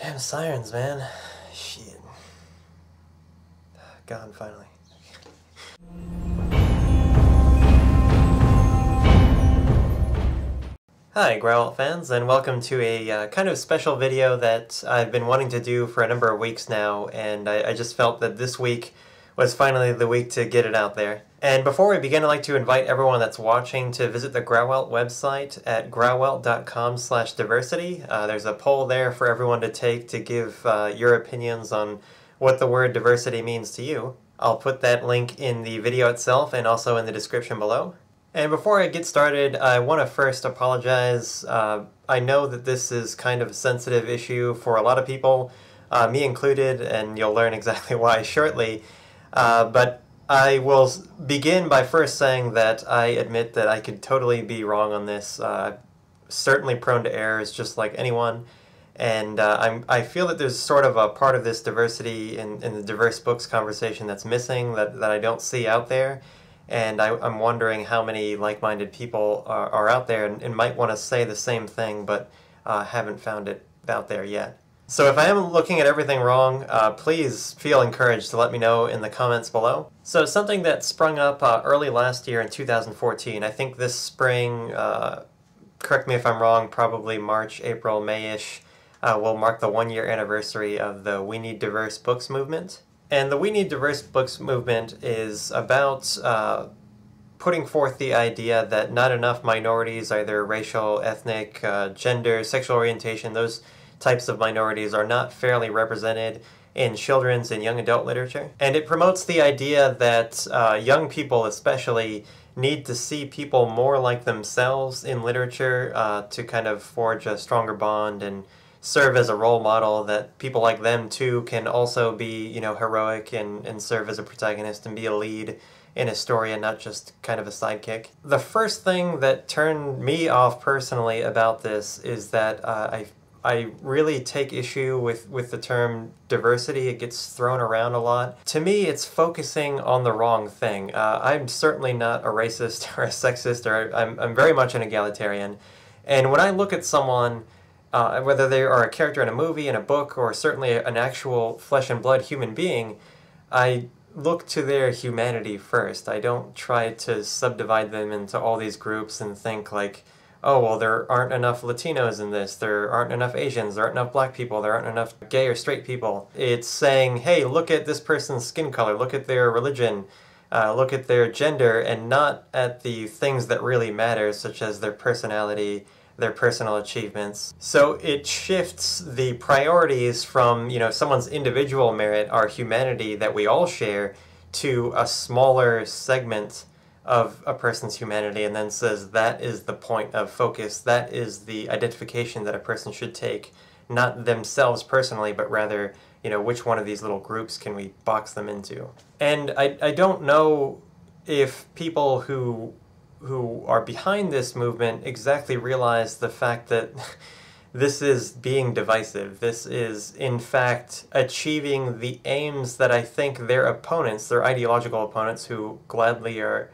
Damn sirens, man. Shit. Gone finally. Hi, Growl fans, and welcome to a kind of special video that I've been wanting to do for a number of weeks now, and I just felt that this week was finally the week to get it out there. And before we begin, I'd like to invite everyone that's watching to visit the Growelt website at growelt.com/diversity. There's a poll there for everyone to take to give your opinions on what the word diversity means to you. I'll put that link in the video itself and also in the description below. And before I get started, I want to first apologize. I know that this is kind of a sensitive issue for a lot of people, me included, and you'll learn exactly why shortly. But I will begin by first saying that I admit that I could totally be wrong on this. Certainly prone to errors, just like anyone. And I feel that there's sort of a part of this diversity in the diverse books conversation that's missing, that I don't see out there. And I'm wondering how many like-minded people are out there and might want to say the same thing, but haven't found it out there yet. So if I am looking at everything wrong, please feel encouraged to let me know in the comments below. So something that sprung up early last year in 2014, I think this spring, correct me if I'm wrong, probably March, April, May-ish, will mark the 1-year anniversary of the We Need Diverse Books movement. And the We Need Diverse Books movement is about putting forth the idea that not enough minorities, either racial, ethnic, gender, sexual orientation, those types of minorities are not fairly represented in children's and young adult literature. And it promotes the idea that young people especially need to see people more like themselves in literature to kind of forge a stronger bond and serve as a role model, that people like them too can also be, you know, heroic and serve as a protagonist and be a lead in a story and not just kind of a sidekick. The first thing that turned me off personally about this is that I really take issue with the term diversity. It gets thrown around a lot. To me, it's focusing on the wrong thing. I'm certainly not a racist or a sexist, or I'm very much an egalitarian. And when I look at someone, whether they are a character in a movie, in a book, or certainly an actual flesh and blood human being, I look to their humanity first. I don't try to subdivide them into all these groups and think like, oh, well, there aren't enough Latinos in this, there aren't enough Asians, there aren't enough black people, there aren't enough gay or straight people. It's saying, hey, look at this person's skin color, look at their religion, look at their gender, and not at the things that really matter, such as their personality, their personal achievements. So it shifts the priorities from, you know, someone's individual merit, our humanity that we all share, to a smaller segment of a person's humanity, and then says that is the point of focus, that is the identification that a person should take, not themselves personally, but rather, you know, which one of these little groups can we box them into. And I don't know if people who are behind this movement exactly realize the fact that this is being divisive. This is, in fact, achieving the aims that I think their opponents, their ideological opponents, who gladly are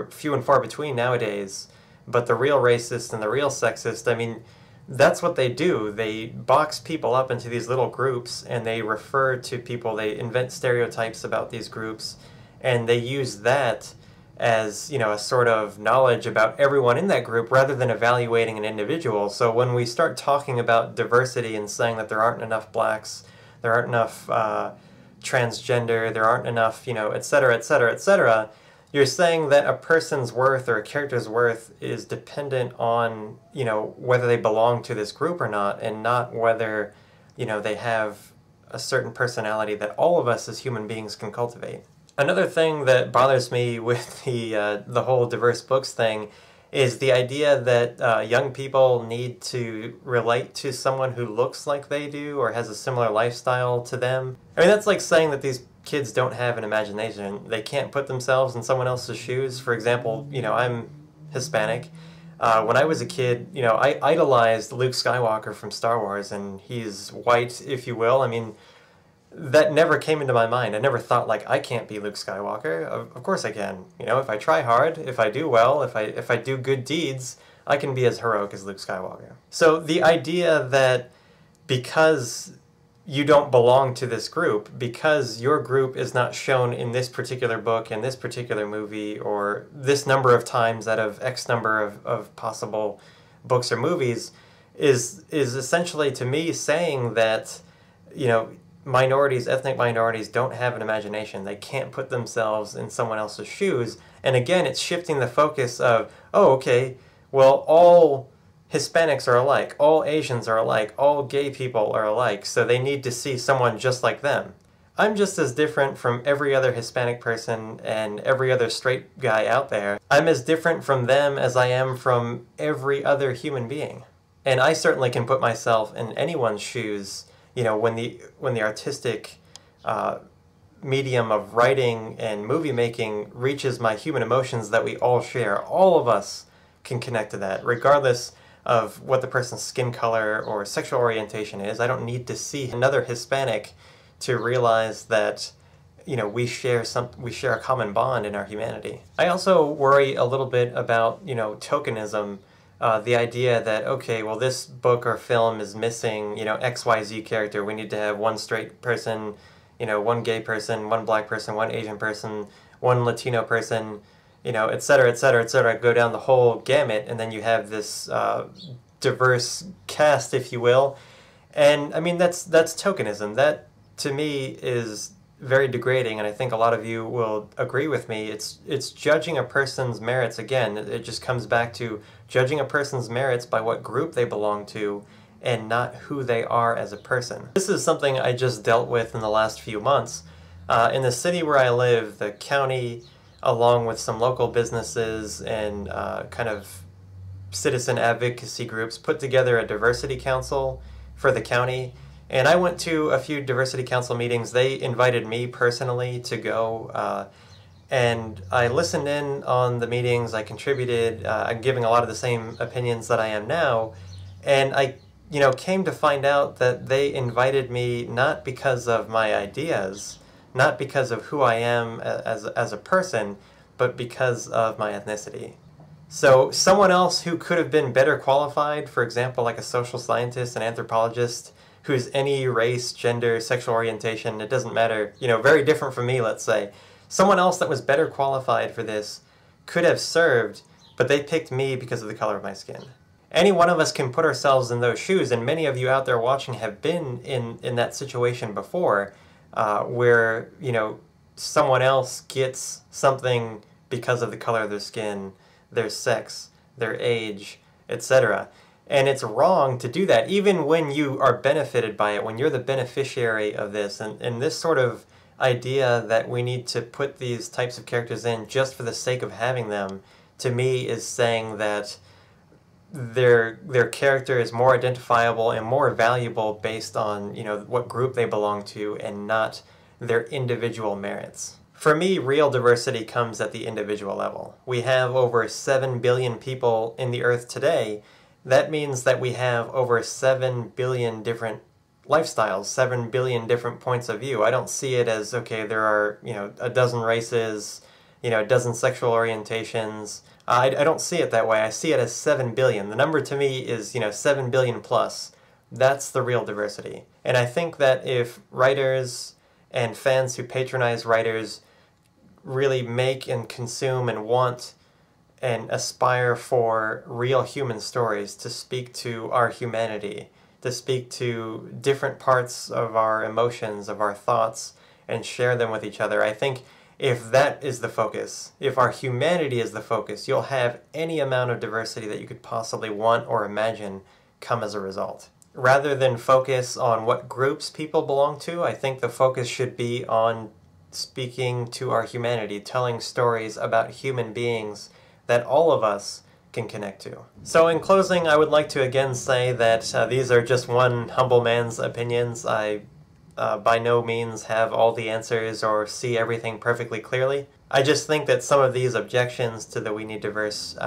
few and far between nowadays, but the real racist and the real sexist, I mean, that's what they do. They box people up into these little groups, and they refer to people, they invent stereotypes about these groups, and they use that as, you know, a sort of knowledge about everyone in that group rather than evaluating an individual. So when we start talking about diversity and saying that there aren't enough blacks, there aren't enough transgender, there aren't enough, you know, etc., etc., etc., you're saying that a person's worth or a character's worth is dependent on, you know, whether they belong to this group or not, and not whether, you know, they have a certain personality that all of us as human beings can cultivate. Another thing that bothers me with the whole diverse books thing is the idea that young people need to relate to someone who looks like they do or has a similar lifestyle to them. I mean, that's like saying that these kids don't have an imagination. They can't put themselves in someone else's shoes. For example, you know, I'm Hispanic. When I was a kid, you know, I idolized Luke Skywalker from Star Wars, and he's white, if you will. I mean, that never came into my mind. I never thought, like, I can't be Luke Skywalker. Of course I can. You know, if I try hard, if I do well, if I do good deeds, I can be as heroic as Luke Skywalker. So the idea that because you don't belong to this group, because your group is not shown in this particular book, in this particular movie, or this number of times out of X number of possible books or movies, is essentially, to me, saying that, you know, minorities, ethnic minorities, don't have an imagination. They can't put themselves in someone else's shoes. And again, it's shifting the focus of, oh, okay, well, all Hispanics are alike, all Asians are alike, all gay people are alike, so they need to see someone just like them. I'm just as different from every other Hispanic person and every other straight guy out there. I'm as different from them as I am from every other human being. And I certainly can put myself in anyone's shoes, you know, when the artistic medium of writing and movie making reaches my human emotions that we all share. All of us can connect to that, regardless of what the person's skin color or sexual orientation is. I don't need to see another Hispanic to realize that, you know, we share a common bond in our humanity. I also worry a little bit about, you know, tokenism, the idea that, okay, well, this book or film is missing, you know, XYZ character. We need to have one straight person, you know, one gay person, one black person, one Asian person, one Latino person, you know, et cetera, et cetera, et cetera, go down the whole gamut, and then you have this diverse cast, if you will. And I mean, that's tokenism. That, to me, is very degrading, and I think a lot of you will agree with me. It's judging a person's merits. Again, it just comes back to judging a person's merits by what group they belong to, and not who they are as a person. This is something I just dealt with in the last few months. In the city where I live, the county, along with some local businesses and kind of citizen advocacy groups, put together a diversity council for the county. And I went to a few diversity council meetings. They invited me personally to go, and I listened in on the meetings. I contributed. I'm giving a lot of the same opinions that I am now, and I, you know, came to find out that they invited me not because of my ideas, not because of who I am as a person, but because of my ethnicity. So someone else who could have been better qualified, for example, like a social scientist, an anthropologist, who's any race, gender, sexual orientation, it doesn't matter, you know, very different from me, let's say. Someone else that was better qualified for this could have served, but they picked me because of the color of my skin. Any one of us can put ourselves in those shoes, and many of you out there watching have been in that situation before, where, you know, someone else gets something because of the color of their skin, their sex, their age, etc. And it's wrong to do that, even when you are benefited by it, when you're the beneficiary of this. And this sort of idea that we need to put these types of characters in just for the sake of having them, to me, is saying that their character is more identifiable and more valuable based on, you know, what group they belong to, and not their individual merits. For me, real diversity comes at the individual level. We have over 7 billion people in the earth today. That means that we have over 7 billion different lifestyles, 7 billion different points of view. I don't see it as, okay, there are, you know, a dozen races, you know, a dozen sexual orientations. I don't see it that way. I see it as 7 billion. The number to me is, you know, 7 billion plus. That's the real diversity. And I think that if writers and fans who patronize writers really make and consume and want and aspire for real human stories to speak to our humanity, to speak to different parts of our emotions, of our thoughts, and share them with each other. I think if that is the focus, if our humanity is the focus, you'll have any amount of diversity that you could possibly want or imagine come as a result. Rather than focus on what groups people belong to, I think the focus should be on speaking to our humanity, telling stories about human beings that all of us can connect to. So in closing, I would like to again say that these are just one humble man's opinions. I by no means have all the answers or see everything perfectly clearly. I just think that some of these objections to the We Need Diverse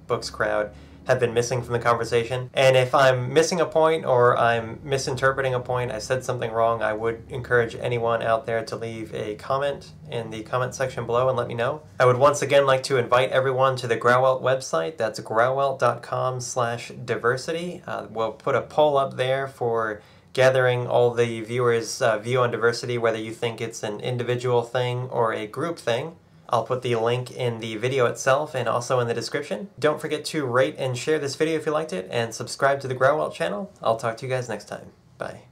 books crowd have been missing from the conversation. And if I'm missing a point or I'm misinterpreting a point, I said something wrong, I would encourage anyone out there to leave a comment in the comment section below and let me know. I would once again like to invite everyone to the Grauwelt website. That's grauwelt.com/diversity. We'll put a poll up there for gathering all the viewers' view on diversity, whether you think it's an individual thing or a group thing. I'll put the link in the video itself and also in the description. Don't forget to rate and share this video if you liked it, and subscribe to the Grow Well channel. I'll talk to you guys next time. Bye.